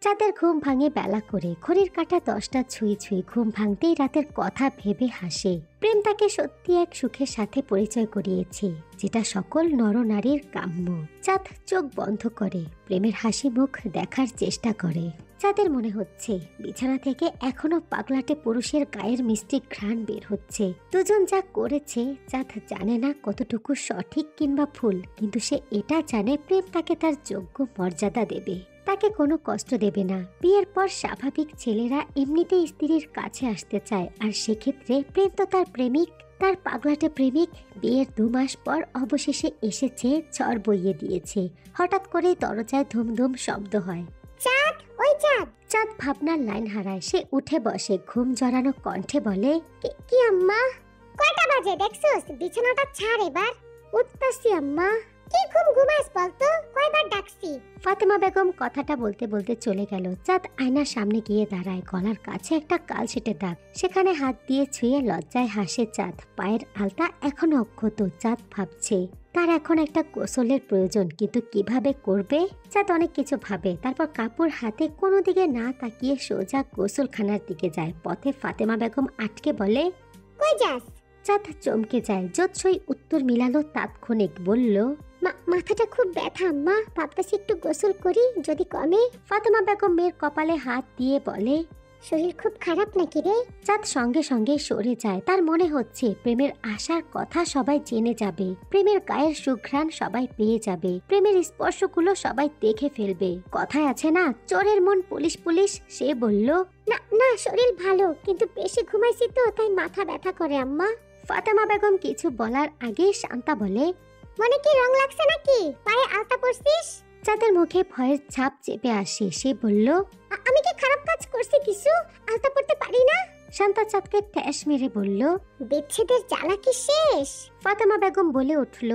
চাঁদের ঘুম ভাঙে বেলা করে, ঘড়ির কাঁটা 10টা ছুঁই ছুঁই। ঘুম ভাঙতেই রাতের কথা ভেবে হাসে। প্রেম তাকে সত্যি এক সুখের সাথে পরিচয় করিয়েছে, যেটা সকল নরনারীর কাম্য। চাঁদ চোখ বন্ধ করে প্রেমের হাসি মুখ দেখার চেষ্টা করে। চাঁদের মনে হচ্ছে বিছানা থেকে এখনো পাগলাটে পুরুষের গায়ের মিষ্টি ঘ্রাণ বের হচ্ছে। দুজন যা করেছে চাঁদ জানে না কতটুকু সঠিক কিংবা ভুল, কিন্তু সে এটা জানে প্রেম তাকে তার যোগ্য মর্যাদা দেবে, তাকে কোনো কষ্ট দেবে না। বিয়ের পর স্বাভাবিক ছেলেরা এমনিতেই স্ত্রীর কাছে আসতে চায়, আর সেক্ষেত্রে প্রেম তো তার প্রেমিক, তার পাগলাটে প্রেমিক। বিয়ের 2 মাস পর অবশেষে এসেছে, ঝড় বইয়ে দিয়েছে। হঠাৎ করে দরজায় ধুমধুম শব্দ হয়। চাঁদ, ওই চাঁদ। চাঁদ ভাবনার লাইন হারায়। সে উঠে বসে, ঘুম জড়ানো কণ্ঠে বলে, কি আম্মা? কয়টা বাজে দেখছস? বিছানাটা ছাড় এবার। উঠতাছি আম্মা। কি ঘুমাস বলতো? কয়বার ডাকছি? ফাতেমা বেগম কথাটা বলতে বলতে চলে গেল। চাঁদ আয়নার সামনে গিয়ে দাঁড়ায়। গলার কাছে একটা কালশেটে দাগ, সেখানে হাত দিয়ে ছুঁয়ে লজ্জায় হাসে চাঁদ। পায়ের আলতা এখনো অক্ষত। চাঁদ ভাবছে তার এখন একটা গোসলের প্রয়োজন, কিন্তু কিভাবে করবে? চাঁদ অনেক কিছু ভাবে, তারপর কাপড় হাতে কোনো দিকে না তাকিয়ে সোজা গোসলখানার দিকে যায়। পথে ফাতেমা বেগম আটকে বলে, কই যাস? চাঁদ চমকে যায়। জোৎসই উত্তর মিলালো তাৎক্ষণিক, বলল, মাথাটা খুব ব্যথা আম্মা, ভাবতেছি একটু গোসল করি, যদি কমে। ফাতেমা বেগম মেয়ের কপালে হাত দিয়ে বলে, শরীর খুব খারাপ নাকি রে? চাঁদ সঙ্গে সঙ্গে সরে যায়। তার মনে হচ্ছে প্রেমের আশার কথা সবাই জেনে যাবে, প্রেমের গায়ের সুঘ্রাণ সবাই পেয়ে যাবে, প্রেমের স্পর্শগুলো সবাই দেখে ফেলবে। কথায় আছে না, চোরের মন পুলিশ পুলিশ। সে বলল, না শরীর ভালো, কিন্তু বেশি ঘুমাইছি তো, তাই মাথা ব্যথা করে আম্মা। ফাতেমা বেগম কিছু বলার আগেই শান্তা বলে, মনে কি রং লাগছে নাকি? পায়ে আলতা পরছিস? চাঁদের মুখে ভয়ের ছাপ চেপে আসে। সে বলল, আমি কি খারাপ কাজ করছি কিছু? আলতা পরতে পারি না? শান্তা চাঁদকে ঠ্যাস মেরে বলল, বিচ্ছেদের জ্বালা কি শেষ? ফাতেমা বেগম বলে উঠল,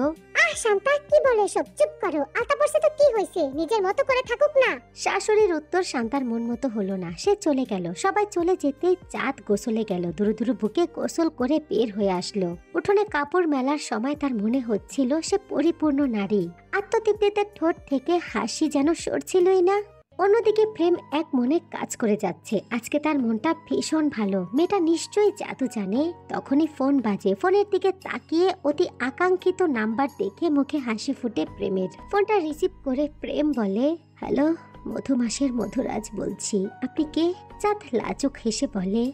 শান্তা, কি বলে সব? চুপ করো। আলতা পরছে তো কি হয়েছে, নিজের মতো করে থাকুক না। শাশুড়ির উত্তর শান্তার মন মতো হলো না। সে চলে গেল। সবাই চলে যেতেই চাঁদ গোসলে গেল। দুরু দুরু বুকে গোসল করে বের হয়ে আসলো। উঠোনে কাপড় মেলার সময় তার মনে হচ্ছিল সে পরিপূর্ণ নারী। আত্মতৃপ্তিতে ঠোঁট থেকে হাসি যেন সরছিলই না। অন্যদিকে প্রেম এক মনে কাজ করে যাচ্ছে। আজকে তার মনটা ভীষণ ভালো। মেয়েটা নিশ্চয়ই জাদু জানে। তখনই ফোন বাজে। ফোনের দিকে তাকিয়ে অতি আকাঙ্ক্ষিত নাম্বার দেখে মুখে হাসি ফুটে প্রেমের। ফোনটা রিসিভ করে প্রেম বলে, হ্যালো, মধুমাসের মধুরাজ বলছি, আপনি কে? চাঁদ লাজুক হেসে বলে,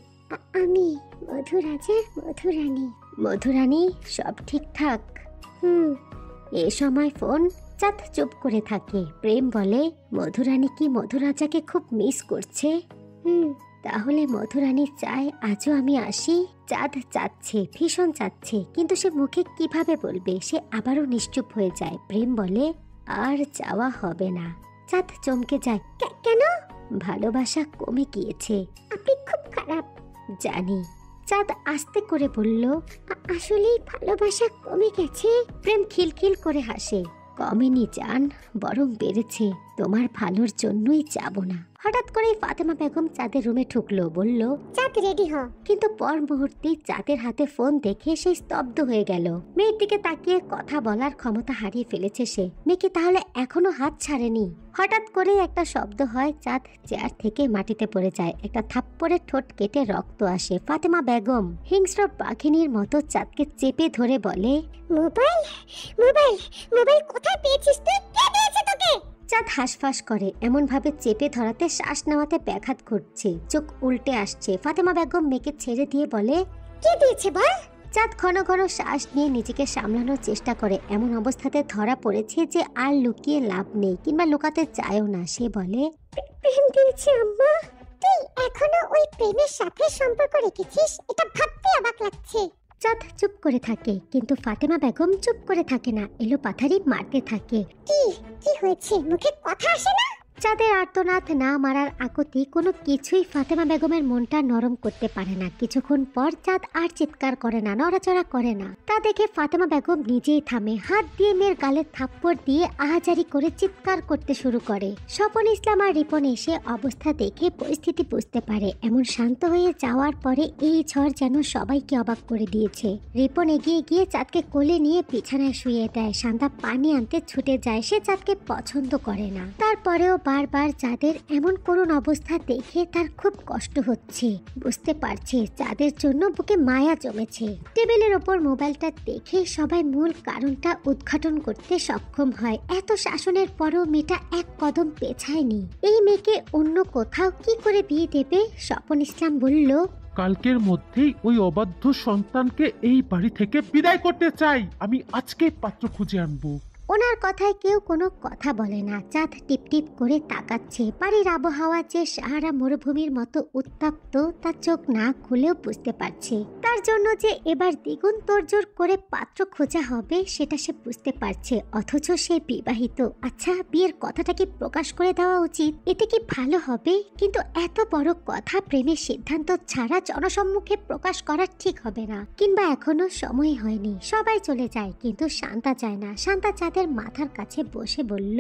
আমি মধুরাজের মধুরানী। মধুরানী, সব ঠিকঠাক? এ সময় ফোন। চাঁদ চুপ করে থাকে। প্রেম বলে, মধুরানী কি মধুরাজাকে খুব মিস করছে? তাহলে মধুরানী চায় আজও আমি আসি? চাঁদ চাচ্ছে, ভীষণ চাচ্ছে, কিন্তু সে মুখে কিভাবে বলবে? সে আবারও নিশ্চুপ হয়ে যায়। প্রেম বলে, আর যাওয়া হবে না। চাঁদ চমকে যায়। কেন? ভালোবাসা কমে গিয়েছে। আপনি খুব খারাপ। জানি। চাঁদ আস্তে করে বলল, আসলেই ভালোবাসা কমে গেছে? প্রেম খিলখিল করে হাসে। কমেনি জান, বরং বেড়েছে। তোমার ভালোর জন্যই যাব না। হঠাৎ করে ফাতেমা বেগম চাঁদের রুমে ঢুকলো। বলল, চাঁদ রেডি হ। কিন্তু পর মুহূর্তে চাঁদের হাতে ফোন দেখে সে স্তব্ধ হয়ে গেল। মেয়ের দিকে তাকিয়ে কথা বলার ক্ষমতা হারিয়ে ফেলেছে সে। মেয়ে কি তাহলে এখনো হাত ছাড়েনি? হঠাৎ করে একটা শব্দ হয়। চাঁদ চেয়ার থেকে মাটিতে পড়ে যায়। একটা থাপ্পড়ে ঠোঁট কেটে রক্ত আসে। ফাতেমা বেগম হিংস্র বাঘিনীর মতো চাঁদকে চেপে ধরে বলে, মোবাইল মোবাইল মোবাইল কোথায় পেয়েছিস তুই? কে দিয়েছে তোকে? চাঁদ হাঁসফাঁস করে। এমন ভাবে চেপে ধরাতে শ্বাস নেওয়াতে ব্যাঘাত ঘটছে। চোখ উল্টে আসছে। ফাতেমা বেগম মেয়েকে ছেড়ে দিয়ে বলে, কে দিয়েছে বল? চাঁদ ঘন ঘন শ্বাস নিয়ে নিজেকে সামলানোর চেষ্টা করে। এমন অবস্থাতে ধরা পড়েছে যে আর লুকিয়ে লাভ নেই, কিংবা লুকাতে চায়ও না। সে বলে, প্রেম দিয়েছে আম্মা। তুই এখনো ওই প্রেমের সাথে সম্পর্ক রেখেছিস, এটা ভাবতে অবাক লাগছে। চাঁদ চুপ করে থাকে, কিন্তু ফাতেমা বেগম চুপ করে থাকে না। এলো পাথারি মারতে থাকে। কি হয়েছে? মুখে কথা আসে না? চাঁদের আর্তনাদ, না মারার আকুতি, কোনো কিছুই ফাতেমা বেগমের মনটা নরম করতে পারে না। কিছুক্ষণ পর চাঁদ আর চিৎকার করে না, নড়াচড়া করে না। তা দেখে ফাতেমা বেগম নিজেই থামে। হাত দিয়ে মেয়ের গালে থাপ্পড় দিয়ে আহাজারি করে চিৎকার করতে শুরু করে। স্বপন ইসলাম আর রিপন এসে অবস্থা দেখে পরিস্থিতি বুঝতে পারে। এমন শান্ত হয়ে যাওয়ার পরে এই ঝড় যেন সবাইকে অবাক করে দিয়েছে। রিপন এগিয়ে গিয়ে চাঁদকে কোলে নিয়ে বিছানায় শুয়ে দেয়। শান্তা পানি আনতে ছুটে যায়। সে চাঁদকে পছন্দ করে না, তারপরেও বারবার চাঁদের এমন করুণ অবস্থা দেখে তার খুব কষ্ট হচ্ছে। বুঝতে পারছে চাঁদের জন্য বুকে মায়া জমেছে। টেবিলের ওপর মোবাইলটা দেখে সবাই মূল কারণটা উদ্ঘাটন করতে সক্ষম হয়। এত শাসনের পরও মেয়েটা এক কদম পেছায়নি। এই মেয়েকে অন্য কোথাও কি করে বিয়ে দেবে? স্বপন ইসলাম বলল, কালকের মধ্যেই ওই অবাধ্য সন্তানকে এই বাড়ি থেকে বিদায় করতে চাই। আমি আজকেই পাত্র খুঁজে আনবো। ওনার কথায় কেউ কোনো কথা বলে না। চাঁদ টিপ টিপ করে তাকাচ্ছে। বাড়ির আবহাওয়া যে সাহারা মরুভূমির মতো উত্তপ্ত তার চোখ না খুলেও বুঝতে পারছে। তার জন্য যে এবার দ্বিগুণ তোড়জোড় করে পাত্র খোঁজা হবে সেটা সে বুঝতে পারছে। অথচ সে বিবাহিত। আচ্ছা, বিয়ের কথাটা কি প্রকাশ করে দেওয়া উচিত? এতে কি ভালো হবে? কিন্তু এত বড় কথা প্রেমের সিদ্ধান্ত ছাড়া জনসম্মুখে প্রকাশ করা ঠিক হবে না। কিংবা এখনো সময় হয়নি। সবাই চলে যায়, কিন্তু শান্তা যায় না। শান্তা চাঁদের মাথার কাছে বসে বলল,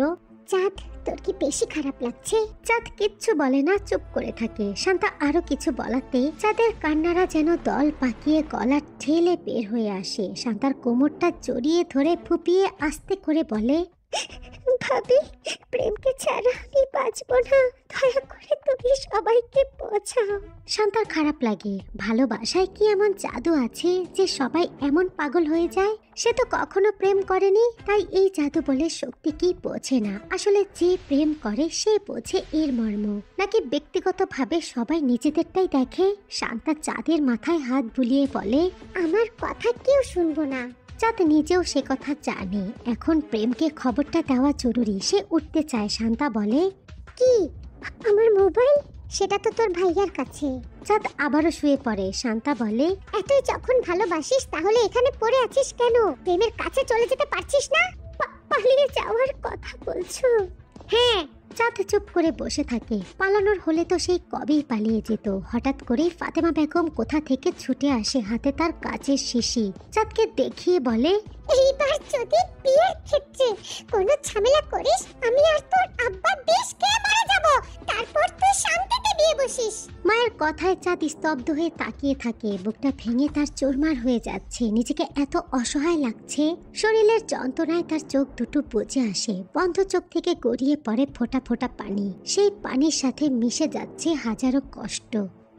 চাঁদ, তোর কি বেশি খারাপ লাগছে? চাঁদ কিচ্ছু বলে না, চুপ করে থাকে। শান্তা আরো কিছু বলাতে চাঁদের কান্নারা যেন দল পাকিয়ে গলা ঠেলে বের হয়ে আসে। শান্তার কোমরটা জড়িয়ে ধরে ফুপিয়ে আস্তে করে বলে, ভাবি, প্রেমকে ছাড়া আমি বাঁচবো না। দয়া করে তুমি সবাইকে বোঝাও। শান্তার খারাপ লাগে। ভালোবাসায় কি এমন জাদু আছে যে সবাই এমন পাগল হয়ে যায়? সে তো কখনো প্রেম করেনি, তাই এই জাদু বলে শক্তি কি বোঝে না। আসলে যে প্রেম করে সে বোঝে এর মর্ম। নাকি ব্যক্তিগতভাবে সবাই নিজেদেরটাই দেখে? শান্তা চাঁদের মাথায় হাত বুলিয়ে বলে, আমার কথা কেউ শুনবো না। চাঁদ নিজেও সে কথা জানে। এখন প্রেমকে খবরটা দেওয়া জরুরি। সে উঠতে চায়। শান্তা বলে, কি? আমার মোবাইল? সেটা তো তোর ভাইয়ার কাছে। চাঁদ আবারও শুয়ে পড়ে। শান্তা বলে, এতই যখন ভালোবাসিস তাহলে এখানে পড়ে আছিস কেন? প্রেমের কাছে চলে যেতে পারছিস না? পালিয়ে যাওয়ার কথা বলছো? হ্যাঁ। চাঁদ চুপ করে বসে থাকে। পালানোর হলে তো সেই কবেই পালিয়ে যেত। হঠাৎ করে ফাতেমা বেগম কোথা থেকে ছুটে আসে, হাতে তার কাচের শিশি। চাঁদকে দেখিয়ে বলে, এইবার যদি বিয়ের ক্ষেত্রে কোনো ঝামেলা করিস, আমি আর তোর আব্বা বেশ খেয়ে মারা যাব। তারপর তুই শান্তিতে বিয়ে বসিস। মায়ের কথায় চাঁদ স্তব্ধ হয়ে তাকিয়ে থাকে। বুকটা ভেঙে তার চোরমার হয়ে যাচ্ছে। নিজেকে এত অসহায় লাগছে। শরীরের যন্ত্রণায় তার চোখ দুটো বুজে আসে। বন্ধ চোখ থেকে গড়িয়ে পড়ে ফোঁটা ফোঁটা পানি। সেই পানির সাথে মিশে যাচ্ছে হাজারো কষ্ট।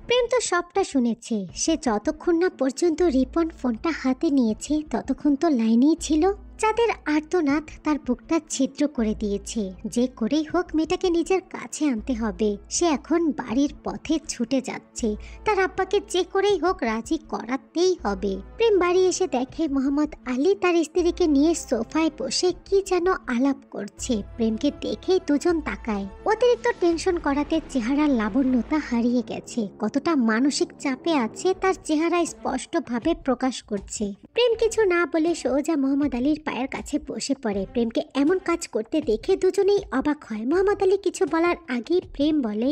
প্রেম তো সবটা শুনেছে। সে যতক্ষণ না পর্যন্ত রিপন ফোনটা হাতে নিয়েছে ততক্ষণ তো লাইনেই ছিল। চাঁদের আর্তনাদ তার বুকটা ছিদ্র করে দিয়েছে। যে করেই হোক মেয়েটাকে নিজের কাছে আনতে হবে। সে এখন বাড়ির পথে ছুটে যাচ্ছে। তার আব্বাকে যে করেই হোক রাজি করাতেই হবে। প্রেম বাড়ি এসে দেখে মোহাম্মদ আলী তার স্ত্রীকে নিয়ে সোফায় বসে কি যেন আলাপ করছে। প্রেমকে দেখেই দুজন তাকায়। অতিরিক্ত টেনশন করাতে চেহারার লাবণ্যতা হারিয়ে গেছে। কতটা মানসিক চাপে আছে তার চেহারা স্পষ্টভাবে প্রকাশ করছে। প্রেম কিছু না বলে সোজা মোহাম্মদ আলীর পায়ের কাছে বসে পড়ে। প্রেমকে এমন কাজ করতে দেখে দুজনেই অবাক হয়। মোহাম্মদ আলী কিছু বলার আগেই প্রেম বলে,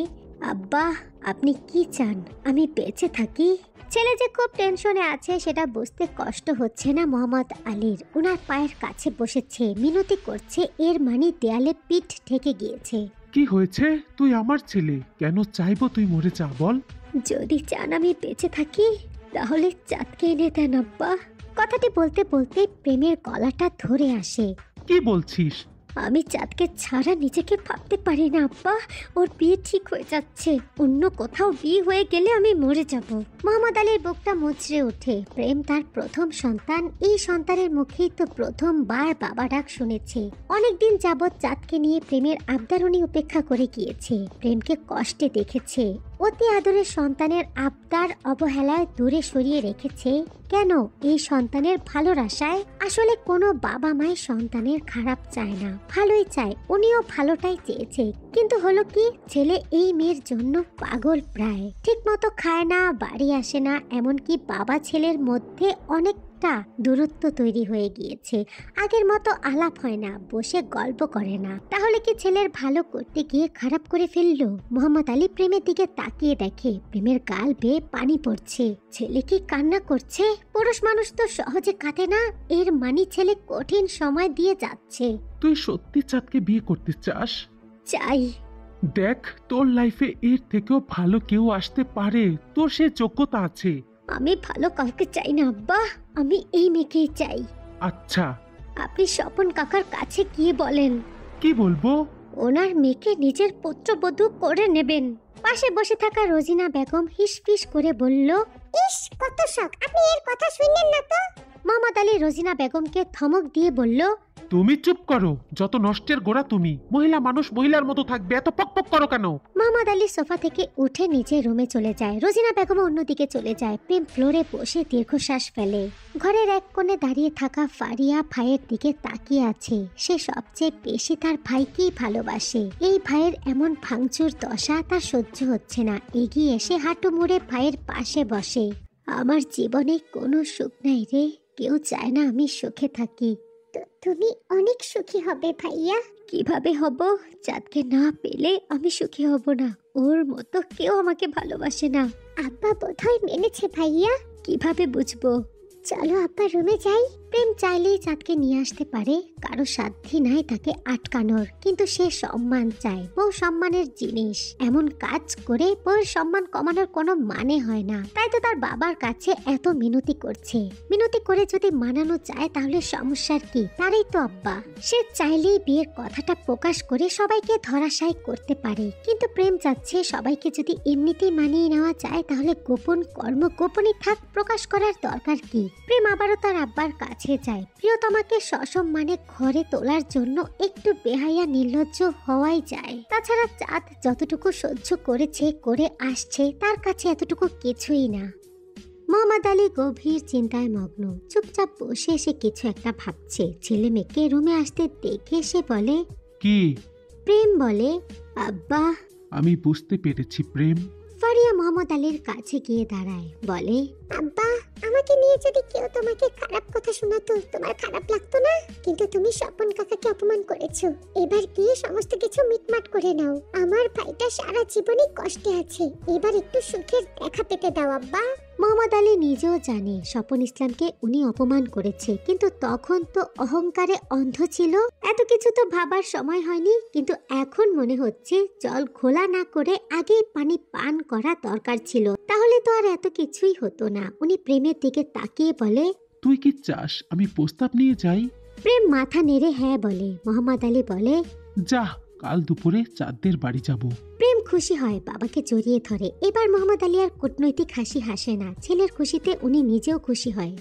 আব্বা, আপনি কি চান আমি বেঁচে থাকি? ছেলে যে খুব টেনশনে আছে সেটা বুঝতে কষ্ট হচ্ছে না মোহাম্মদ আলীর। ওনার পায়ের কাছে বসেছে, মিনতি করছে। এর মানে দেয়ালে পিঠ ঠেকে গিয়েছে। কি হয়েছে? তুই আমার ছেলে, কেন চাইবো তুই মরে যা? বল। যদি চান আমি বেঁচে থাকি তাহলে চাঁদকে এনে দেন আব্বা। কথাটি বলতে বলতে প্রেমের গলাটা ধরে আসে। কি বলছিস? আমি চাঁদকে ছাড়া নিজেকে ভাবতে পারি না আব্বা। ওর বিয়ে ঠিক হয়ে যাচ্ছে। অন্য কোথাও বিয়ে হয়ে গেলে আমি মরে যাব। মোহাম্মদ আলীর বুকটা মুচড়ে ওঠে। প্রেম তার প্রথম সন্তান। এই সন্তানের মুখেই তো প্রথমবার বাবা ডাক শুনেছে। অনেকদিন যাবৎ চাঁদকে নিয়ে প্রেমের আবদার উনি উপেক্ষা করে গিয়েছে। প্রেমকে কষ্টে দেখেছে। অতি আদরের সন্তানের আবদার অবহেলায় দূরে সরিয়ে রেখেছে। কেন? এই সন্তানের ভালোর আশায়। আসলে কোনো বাবা মায়ের সন্তানের খারাপ চায় না, ভালোই চায়। উনিও ভালোটাই চেয়েছে। কিন্তু হলো কি, ছেলে এই মেয়ের জন্য পাগল প্রায়। ঠিক মতো খায় না, বাড়ি আসে না। এমনকি বাবা ছেলের মধ্যে অনেকটা দূরত্ব তৈরি হয়ে গিয়েছে। আগের মতো আলাপ হয় না, বসে গল্প করে না। তাহলে কি ছেলের ভালো করতে গিয়ে খারাপ করে ফেললো? মোহাম্মদ আলী প্রেমের দিকে তাকিয়ে দেখে প্রেমের গাল বেয়ে পানি পড়ছে। ছেলে কি কান্না করছে? পুরুষ মানুষ তো সহজে কাঁদে না। এর মানে ছেলে কঠিন সময় দিয়ে যাচ্ছে। তুই সত্যি চাঁদকে বিয়ে করতে চাস? চাই। দেখ, তোর লাইফে এর থেকেও ভালো কেউ আসতে পারে। তোর সে যোগ্যতা আছে। আমি ভালো কাউকে চাই না আব্বা। আমি এই মেয়েকেই চাই। আচ্ছা, আপনি স্বপন কাকার কাছে গিয়ে বলেন। কি বলবো? ওনার মেয়েকে নিজের পুত্রবধূ করে নেবেন। পাশে বসে থাকা রোজিনা বেগম হিসফিস করে বলল, ইস কত শখ, আপনি এর কথা শুনলেন না তো? মোহাম্মদ আলী রোজিনা বেগমকে ধমক দিয়ে বলল, তুমি চুপ করো, যত নষ্টের গোড়া তুমি। মহিলা মানুষ মহিলার মতো থাকবে, এত পকপক করো কেন? মোহাম্মদ আলী সোফা থেকে উঠে নিজের রুমে চলে যায়। রোজিনা বেগম অন্যদিকে চলে যায়। প্রেম ফ্লোরে বসে দীর্ঘশ্বাস ফেলে। ঘরের এক কোণে দাঁড়িয়ে থাকা ফারিয়া ভাইয়ের দিকে তাকিয়ে আছে। সে সবচেয়ে বেশি তার ভাইকেই ভালোবাসে। এই ভাইয়ের এমন ভাঙচুর দশা তার সহ্য হচ্ছে না। এগিয়ে এসে হাঁটু মুড়ে ভাইয়ের পাশে বসে। আমার জীবনে কোনো সুখ নাই রে, কেউ চায় না আমি সুখে থাকি। তুমি অনেক সুখী হবে ভাইয়া। কিভাবে হব? চাঁদকে না পেলে আমি সুখী হব না। ওর মতো কেউ আমাকে ভালোবাসে না। আব্বা বোধহয় মেনেছে ভাইয়া। কিভাবে বুঝবো? চলো আব্বা রুমে যাই। প্রেম চাইলেই চাঁদকে নিয়ে আসতে পারে, কারো সাধ্যি নাই তাকে আটকানোর। কিন্তু সে সম্মান চায়, বউ সম্মানের জিনিস। এমন কাজ করে বউয়ের সম্মান কমানোর কোনো মানে হয় না। তাই তো তার বাবার কাছে এত মিনতি করছে। মিনতি করে যদি মানানো যায় তাহলে সমস্যার কি? তারই তো আব্বা। সে চাইলেই বিয়ের কথাটা প্রকাশ করে সবাইকে ধরাশায়ী করতে পারে। কিন্তু প্রেম চাচ্ছে সবাইকে যদি এমনিতেই মানিয়ে নেওয়া যায় তাহলে গোপন কর্ম গোপনই থাক, প্রকাশ করার দরকার কি? প্রেম আবারও তার আব্বার কাছে যায়। প্রিয়তমাকে সসম্মানে ঘরে তোলার জন্য একটু বেহায়া নির্লজ্জ হওয়াই যায়। তাছাড়া চাঁদ যতটুকু সহ্য করেছে করে আসছে, তার কাছে এতটুকু কিছুই না। মোহাম্মদ আলী গভীর চিন্তায় মগ্ন। চুপচাপ বসে সে কিছু একটা ভাবছে। ছেলে মেয়েকে রুমে আসতে দেখে সে বলে, কি? প্রেম বলে, আব্বা। আমি বুঝতে পেরেছি প্রেম। ফারিয়া মোহাম্মদ আলীর কাছে গিয়ে দাঁড়ায়, বলে, আব্বা, আমাকে নিয়ে যদি কেউ তোমাকে খারাপ কথা শোনাতো তোমার খারাপ লাগতো না? কিন্তু তুমি স্বপন কাকাকে অপমান করেছো। এবার গিয়ে সমস্ত কিছু মিটমাট করে নাও। আমার ভাইটা সারা জীবনই কষ্টে আছে, এবার একটু সুখের দেখা পেতে দাও আব্বা। মোহাম্মদ আলী নিজেও জানে স্বপন ইসলামকে উনি অপমান করেছে, কিন্তু তখন তো অহংকারে অন্ধ ছিল। এত কিছু তো ভাবার সময় হয়নি। কিন্তু এখন মনে হচ্ছে জল ঘোলা না করে আগেই পানি পান করা দরকার ছিল, তাহলে তো আর এত কিছুই হতো না। উনি প্রেমের দিকে তাকিয়ে বলে, তুই কি চাস আমি প্রস্তাব নিয়ে যাই? প্রেম মাথা নেড়ে হ্যাঁ বলে। মোহাম্মদ আলী বলে, যা, কাল দুপুরে চাঁদের বাড়ি যাব। প্রেম খুশি হয়, বাবাকে জড়িয়ে ধরে। এবার মোহাম্মদ আলী আর কূটনৈতিক হাসি হাসে না। ছেলের খুশিতে উনি নিজেও খুশি হয়।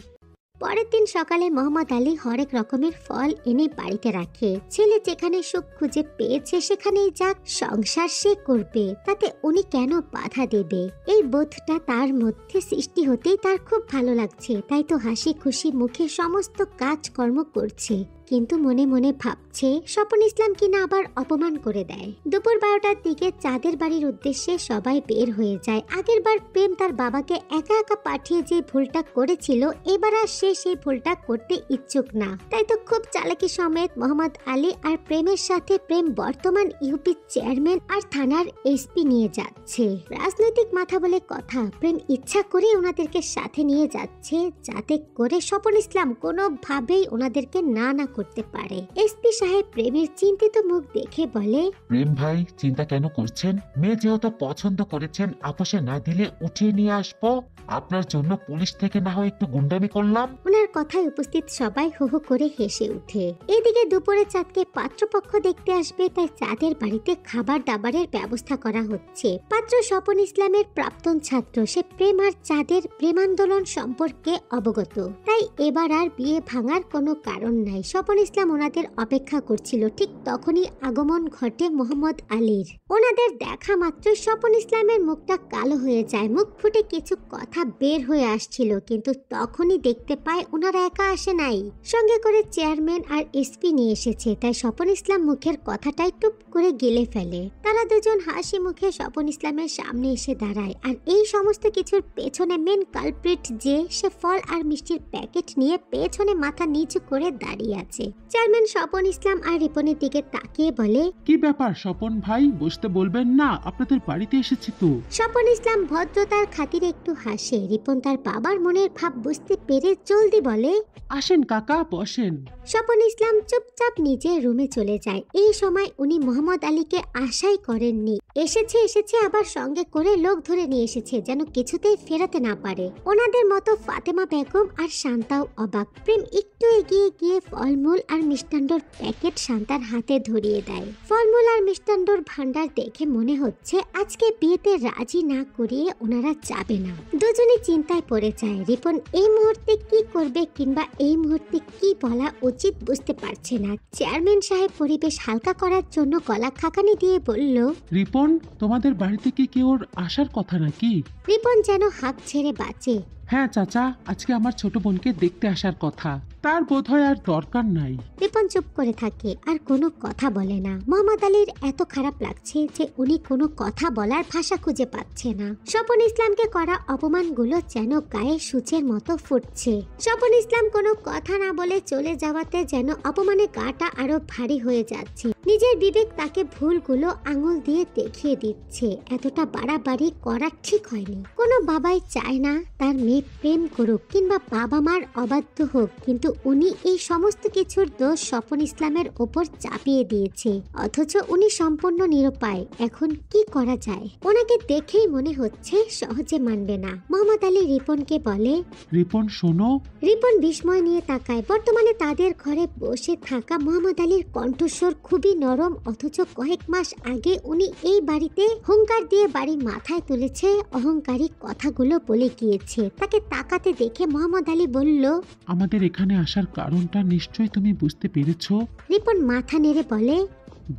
পরের দিন সকালে মোহাম্মদ আলী হরেক রকমের ফল এনে বাড়িতে রাখে। ছেলে যেখানে সুখ খুঁজে পেয়েছে সেখানেই যাক, সংসার সে করবে, তাতে উনি কেন বাধা দেবে? এই বোধটা তার মধ্যে সৃষ্টি হতেই তার খুব ভালো লাগছে। তাই তো হাসি খুশি মুখে সমস্ত কাজকর্ম করছে। কিন্তু মনে মনে ভাবছে স্বপন ইসলাম কিনা আবার অপমান করে দেয়। দুপুর 12টার দিকে চাঁদের বাড়ির উদ্দেশ্যে সবাই বের হয়ে যায়। আগের বার প্রেম তার বাবাকে একা একা পাঠিয়ে যে ভুলটা করেছিল, এবার আর সে সেই ভুলটা করতে ইচ্ছুক না। তাই তো খুব চালাকি সমেত মোহাম্মদ আলী আর প্রেমের সাথে প্রেম বর্তমান ইউপি চেয়ারম্যান আর থানার এসপি নিয়ে যাচ্ছে। রাজনৈতিক মাথা বলে কথা, প্রেম ইচ্ছা করে ওনাদেরকে সাথে নিয়ে যাচ্ছে যাতে করে স্বপন ইসলাম কোনোভাবেই ওনাদেরকে না করতে পারে। এসপি সাহেব প্রেমের চিন্তিত মুখ দেখে বলে, প্রেম ভাই চিন্তা কেন করছেন? মেয়ে যেহেতু পছন্দ করেছেন, আপোষে না দিলে উঠিয়ে নিয়ে আসবো। আপনার জন্য পুলিশ থেকে না হয় একটু গুন্ডামি করলাম। ওনার কথায় উপস্থিত সবাই হো হো করে হেসে উঠে। এদিকে দুপুরে চাঁদকে পাত্রপক্ষ দেখতে আসবে, তাই চাঁদের বাড়িতে খাবার দাবারের ব্যবস্থা করা হচ্ছে। পাত্র স্বপন ইসলামের প্রাক্তন ছাত্র। সে প্রেম আর চাঁদের প্রেমান্দোলন সম্পর্কে অবগত, তাই এবার আর বিয়ে ভাঙার কোনো কারণ নাই। স্বপন ইসলাম ওনাদের অপেক্ষা করছিল। ঠিক তখনই আগমন ঘটে মোহাম্মদ আলীর। ওনাদের দেখা মাত্র স্বপন ইসলামের মুখটা কালো হয়ে যায়। মুখ ফুটে কিছু কথা বের হয়ে আসছিল, কিন্তু তখনই দেখতে পায় ওনারা একা আসে নাই, সঙ্গে করে চেয়ারম্যান আর এসপি নিয়ে এসেছে। তাই স্বপন ইসলাম মুখের কথাটাই টুপ করে গিলে ফেলে। তারা দুজন হাসি মুখে স্বপন ইসলামের সামনে এসে দাঁড়ায়। আর এই সমস্ত কিছুর পেছনে মেন কালপ্রিট যে, সে ফল আর মিষ্টির প্যাকেট নিয়ে পেছনে মাথা নিচু করে দাঁড়িয়ে আছে। চেয়ারম্যান স্বপন ইসলাম আর রিপনের দিকে তাকিয়ে বলে, কি ব্যাপার স্বপন ভাই, বসতে বলবেন না? আপনাদের বাড়িতে এসেছি তো। স্বপন ইসলাম ভদ্রতার খাতিরে একটু হাসে। রিপন তার বাবার মনের ভাব বুঝতে পেরে জলদি বলে, আসেন কাকা, বসেন। স্বপন ইসলাম চুপচাপ নিজের রুমে চলে যায়। এই সময় উনি মোহাম্মদ আলীকে আশাই করেননি। এসেছে আবার সঙ্গে করে লোক ধরে নিয়ে এসেছে, যেন কিছুতেই ফেরাতে না পারে। ওনাদের মতো ফাতেমা বেগম আর শান্তাও অবাক। প্রেম একটু এগিয়ে গিয়ে ফল ফলমূল আর মিষ্টান্ডর প্যাকেট শান্তার হাতে ধরিয়ে দেয়। ফলমূল আর মিষ্টান্ডর ভান্ডার দেখে মনে হচ্ছে আজকে বিয়েতে রাজি না করিয়ে ওনারা যাবে না। দুজনে চিন্তায় পড়ে যায়। রিপন এই মুহূর্তে কি করবে কিংবা এই মুহূর্তে কি বলা উচিত বুঝতে পারছে না। চেয়ারম্যান সাহেব পরিবেশ হালকা করার জন্য গলা খাকানি দিয়ে বলল, রিপন, তোমাদের বাড়িতে কি কেউ আসার কথা নাকি? রিপন যেন হাঁপ ছেড়ে বাঁচে। হ্যাঁ চাচা, আজকে আমার ছোট বোনকে দেখতে আসার কথা। তার বোধহয় আর দরকার নাই। রিপন চুপ করে থাকে আর কোনো কথা বলে না। মোহাম্মদ আলীর এত খারাপ লাগছে যে উনি কোনো কথা বলার ভাষা খুঁজে পাচ্ছে না। স্বপন ইসলামকে করা অপমানগুলো যেন গায়ে সূচের মতো ফুটছে। স্বপন ইসলাম কোনো কথা না বলে চলে যাওয়াতে যেন অপমানে গাটা আরো ভারী হয়ে যাচ্ছে। নিজের বিবেক তাকে ভুলগুলো আঙুল দিয়ে দেখিয়ে দিচ্ছে। এতটা বাড়াবাড়ি করা ঠিক হয়নি। কোনো বাবাই চায় না তার মেয়ে প্রেম করুক কিংবা বাবা মার অবাধ্য হোক, কিন্তু উনি এই সমস্ত কিছুর দোষ স্বপন ইসলামের ওপর চাপিয়ে দিয়েছে। অথচ উনি সম্পূর্ণ নিরুপায়। এখন কি করা যায়? ওনাকে দেখেই মনে হচ্ছে সহজে মানবে না। মোহাম্মদ আলী রিপনকে বলে, রিপন শোনো। রিপন বিস্ময় নিয়ে তাকায়। বর্তমানে তাদের ঘরে বসে থাকা মোহাম্মদ আলীর কণ্ঠস্বর খুবই নরম, অথচ কয়েক মাস আগে উনি এই বাড়িতে হুঙ্কার দিয়ে বাড়ি মাথায় তুলেছে অহংকারী কথাগুলো বলে গিয়েছে। তাকে তাকাতে দেখে মোহাম্মদ আলী বলল, আমাদের এখানে আসার কারণটা নিশ্চয়ই তুমি বুঝতে পেরেছো? রিপন মাথা নেড়ে বলে,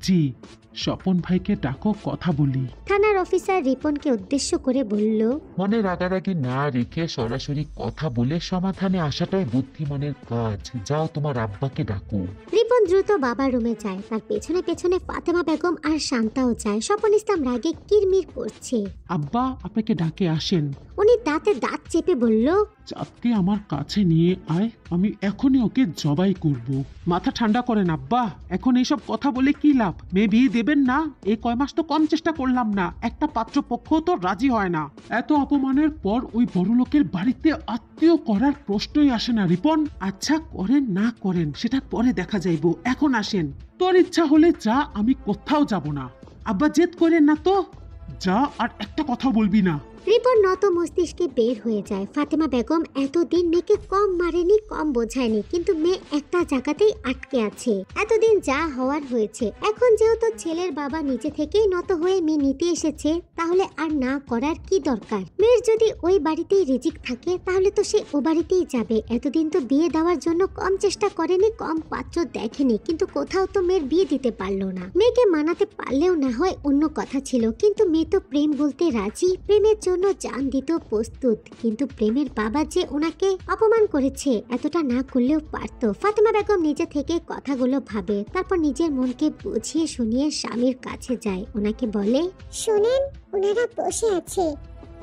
জি। স্বপন ভাইকে ডাকো, কথা বলি। থানার অফিসার রিপনকে উদ্দেশ্য করে বলল, মনে রাগারাগি না রেখে সরাসরি কথা বলে সমাধানে আসাটাই বুদ্ধিমানের কাজ। যাও, তোমার আব্বাকে ডাকো। রিপন দ্রুত বাবার রুমে যায়। তার পেছনে পেছনে ফাতেমা বেগম আর শান্তাও যায়। স্বপন ইসলাম রাগে কিরমির করছে। আব্বা আপনাকে ডাকে, আসেন। উনি দাঁতে দাঁত চেপে বলল, চাঁদকে আমার কাছে নিয়ে আয়, আমি এখনই ওকে জবাই করব। মাথা ঠান্ডা করেন আব্বা, এখন এইসব কথা বলে কি লাভ? মেয়ে বিয়ে দেবেন না? এই কয় মাস তো কম চেষ্টা করলাম না, একটা পাত্রপক্ষ তো রাজি হয় না। এত অপমানের পর ওই বড় লোকের বাড়িতে আত্মীয় করার প্রশ্নই আসে না রিপন। আচ্ছা করেন না করেন সেটা পরে দেখা যাইব, এখন আসেন। তোর ইচ্ছা হলে যা, আমি কোথাও যাব না। আব্বা জেদ করেন না তো, যা, আর একটা কথা বলবি না। রিপন নত মস্তিষ্কে বের হয়ে যায়। ফাতেমা বেগম এতদিন মেয়েকে কম মারেনি, কম বোঝায়নি, কিন্তু মেয়ে একটা জায়গাতেই আটকে আছে। এতদিন যা হওয়ার হয়েছে। এখন যেহেতু ছেলের বাবা নিজে থেকেই নত হয়ে মেয়ে নিতে এসেছে, তাহলে আর না করার কি দরকার? মেয়ের যদি ওই বাড়িতেই রিজিক থাকে তাহলে তো সে ও বাড়িতেই যাবে। এতদিন তো বিয়ে দেওয়ার জন্য কম চেষ্টা করেনি, কম পাত্র দেখেনি, কিন্তু কোথাও তো মেয়ের বিয়ে দিতে পারলো না। মেয়েকে মানাতে পারলেও না হয় অন্য কথা ছিল, কিন্তু মেয়ে তো প্রেম বলতে রাজি, প্রেমের জন্য জান দিতে প্রস্তুত। কিন্তু প্রেমের বাবা যে ওনাকে অপমান করেছে, এতটা না করলেও পারত। ফাতেমা বেগম নিজে থেকে কথাগুলো ভাবে, তারপর নিজের মনকে বুঝিয়ে শুনিয়ে স্বামীর কাছে যায়। ওনাকে বলে, শুনেন, ওনারা বসে আছে।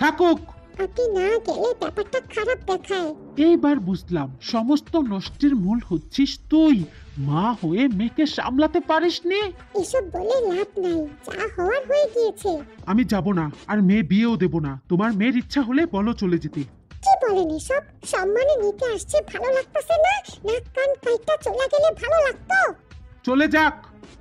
থাকুক। আপনি না গেলে ব্যাপারটা খারাপ দেখায়। এইবার বুঝলাম সমস্ত নষ্টের মূল হচ্ছিস তুই। মা হয়ে মেয়েকে সামলাতে পারিসনি। এসব বলে লাভ নাই, যা হওয়ার হয়ে গিয়েছে। আমি যাব না, আর মেয়ে বিয়েও দেব না। তোমার মেয়ের ইচ্ছা হলে বলো চলে যেতে। কি বলেন এসব? সম্মানে নিতে আসছে, ভালো লাগতেছে না? নাক কান কাইটা চলে গেলে ভালো লাগতো? চলে যাক।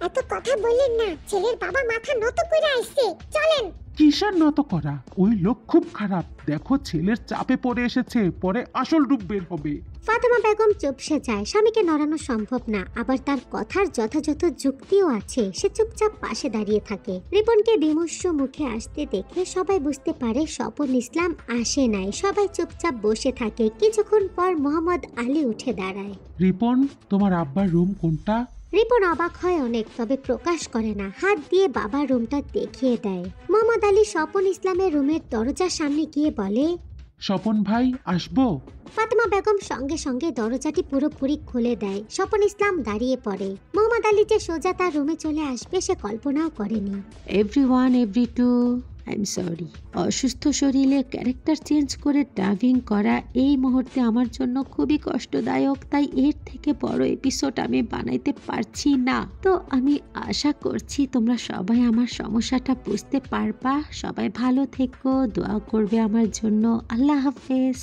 এত কথা বললেন না, ছেলের বাবা মাথা নত করে আসছে। চলেন। কিসের নত করা? ওই লোক খুব খারাপ। দেখো ছেলের চাপে পড়ে এসেছে, পরে আসল রূপ বের হবে। ফাতেমা বেগম চুপসে যায়। স্বামীকে নড়ানো সম্ভব না, আবার তার কথার যথাযথ যুক্তিও আছে। সে চুপচাপ পাশে দাঁড়িয়ে থাকে। রিপনকে বিমর্ষ মুখে আসতে দেখে সবাই বুঝতে পারে স্বপন ইসলাম আসে নাই। সবাই চুপচাপ বসে থাকে। কিছুক্ষণ পর মোহাম্মদ আলী উঠে দাঁড়ায়। রিপন, তোমার আব্বার রুম কোনটা? রিপন অবাক হয় অনেক, তবে প্রকাশ করে না। হাত দিয়ে বাবার রুমটা দেখিয়ে দেয়। মোহাম্মদ আলী স্বপন ইসলামের রুমের দরজার সামনে গিয়ে বলে, স্বপন ভাই আসবো? ফাতেমা বেগম সঙ্গে সঙ্গে দরজাটি পুরোপুরি খুলে দেয়। স্বপন ইসলাম দাঁড়িয়ে পড়ে। মোহাম্মদ আলী যে সোজা তার রুমে চলে আসবে সে কল্পনাও করেনি। Everyone, every two, I am sorry. অসুস্থ শরীরে ক্যারেক্টার চেঞ্জ করে ডাবিং করা এই মুহূর্তে আমার জন্য খুবই কষ্টদায়ক, তাই এর থেকে বড় এপিসোড আমি বানাইতে পারছি না। তো আমি আশা করছি তোমরা সবাই আমার সমস্যাটা বুঝতে পারবা। সবাই ভালো থেকো, দোয়া করবে আমার জন্য। আল্লাহ হাফেজ।